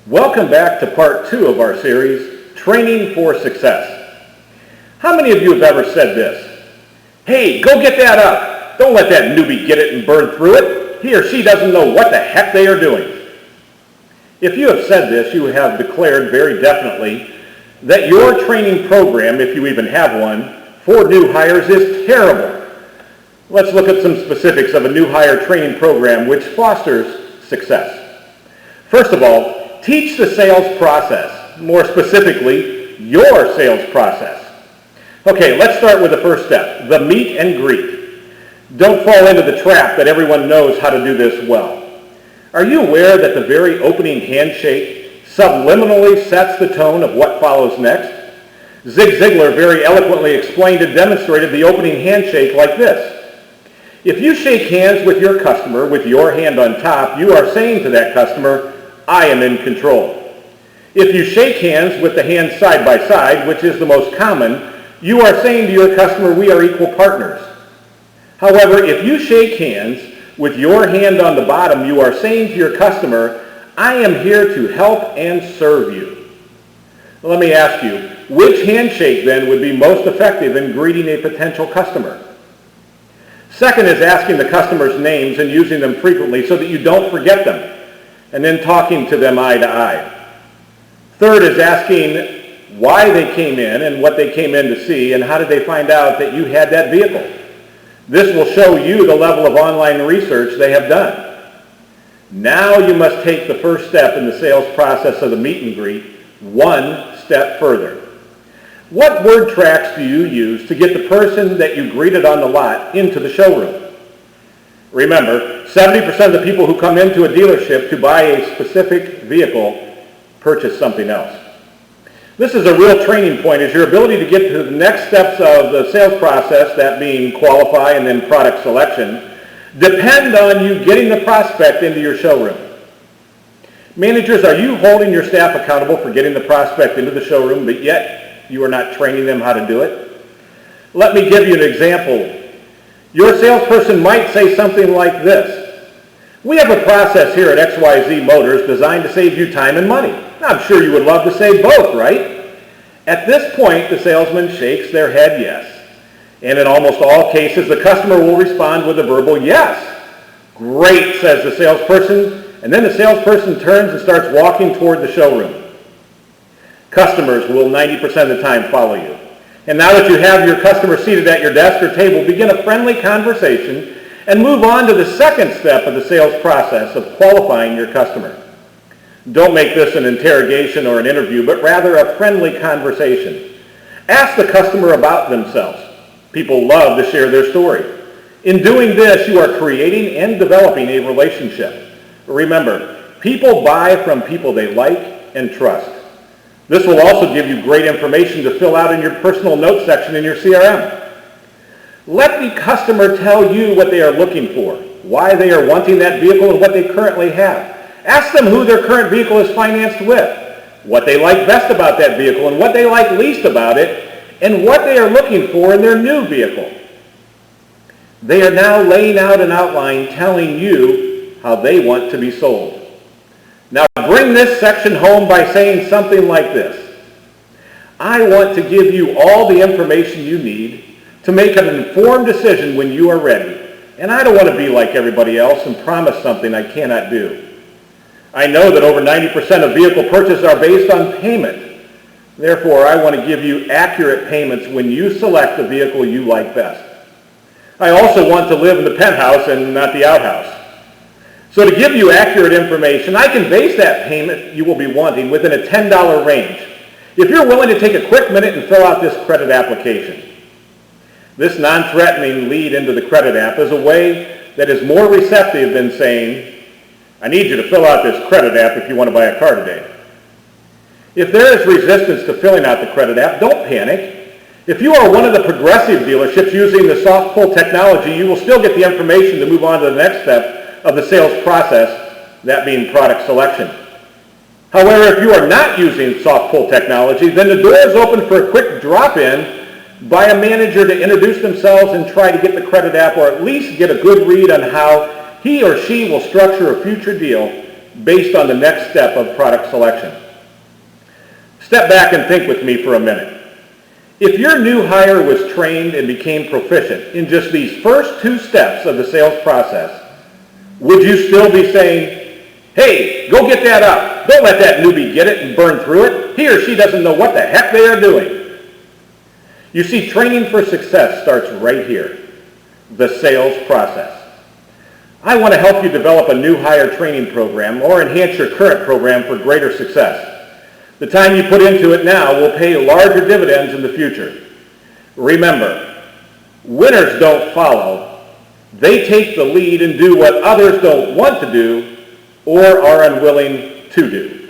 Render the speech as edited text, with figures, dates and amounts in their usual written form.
Welcome back to part 2 of our series, Training for Success. How many of you have ever said this? Hey, go get that up. Don't let that newbie get it and burn through it. He or she doesn't know what the heck they are doing. If you have said this, you have declared very definitely that your training program, if you even have one, for new hires is terrible. Let's look at some specifics of a new hire training program which fosters success. First of all, teach the sales process, more specifically, your sales process. Okay, let's start with the first step, the meet and greet. Don't fall into the trap that everyone knows how to do this well. Are you aware that the very opening handshake subliminally sets the tone of what follows next? Zig Ziglar very eloquently explained and demonstrated the opening handshake like this. If you shake hands with your customer with your hand on top, you are saying to that customer, I am in control. If you shake hands with the hands side by side, which is the most common, you are saying to your customer, we are equal partners. However, if you shake hands with your hand on the bottom, you are saying to your customer, I am here to help and serve you. Let me ask you, which handshake then would be most effective in greeting a potential customer? Second is asking the customer's names and using them frequently so that you don't forget them, and then talking to them eye to eye. Third is asking why they came in and what they came in to see and how did they find out that you had that vehicle. This will show you the level of online research they have done. Now you must take the first step in the sales process of the meet and greet one step further. What word tracks do you use to get the person that you greeted on the lot into the showroom? Remember, 70% of the people who come into a dealership to buy a specific vehicle purchase something else. This is a real training point, is your ability to get to the next steps of the sales process, that being qualify and then product selection, depend on you getting the prospect into your showroom. Managers, are you holding your staff accountable for getting the prospect into the showroom, but yet you are not training them how to do it? Let me give you an example. Your salesperson might say something like this. We have a process here at XYZ Motors designed to save you time and money. I'm sure you would love to say both, right? At this point, the salesman shakes their head yes. And in almost all cases, the customer will respond with a verbal yes. Great, says the salesperson, and then the salesperson turns and starts walking toward the showroom. Customers will 90% of the time follow you. And now that you have your customer seated at your desk or table, begin a friendly conversation and move on to the second step of the sales process of qualifying your customer. Don't make this an interrogation or an interview, but rather a friendly conversation. Ask the customer about themselves. People love to share their story. In doing this, you are creating and developing a relationship. Remember, people buy from people they like and trust. This will also give you great information to fill out in your personal notes section in your CRM. Let the customer tell you what they are looking for, why they are wanting that vehicle, and what they currently have. Ask them who their current vehicle is financed with, what they like best about that vehicle, and what they like least about it, and what they are looking for in their new vehicle. They are now laying out an outline telling you how they want to be sold. Now bring this section home by saying something like this. I want to give you all the information you need to make an informed decision when you are ready. And I don't want to be like everybody else and promise something I cannot do. I know that over 90% of vehicle purchases are based on payment. Therefore, I want to give you accurate payments when you select the vehicle you like best. I also want to live in the penthouse and not the outhouse. So to give you accurate information, I can base that payment you will be wanting within a $10 range. If you're willing to take a quick minute and fill out this credit application. This non-threatening lead into the credit app is a way that is more receptive than saying, I need you to fill out this credit app if you want to buy a car today. If there is resistance to filling out the credit app, don't panic. If you are one of the progressive dealerships using the soft pull technology, you will still get the information to move on to the next step of the sales process, that being product selection. However, if you are not using soft pull technology, then the door is open for a quick drop-in by a manager to introduce themselves and try to get the credit app, or at least get a good read on how he or she will structure a future deal based on the next step of product selection. Step back and think with me for a minute. If your new hire was trained and became proficient in just these first 2 steps of the sales process, would you still be saying, hey, go get that up. Don't let that newbie get it and burn through it. He or she doesn't know what the heck they are doing. You see, training for success starts right here, the sales process. I want to help you develop a new hire training program or enhance your current program for greater success. The time you put into it now will pay larger dividends in the future. Remember, winners don't follow. They take the lead and do what others don't want to do or are unwilling to do.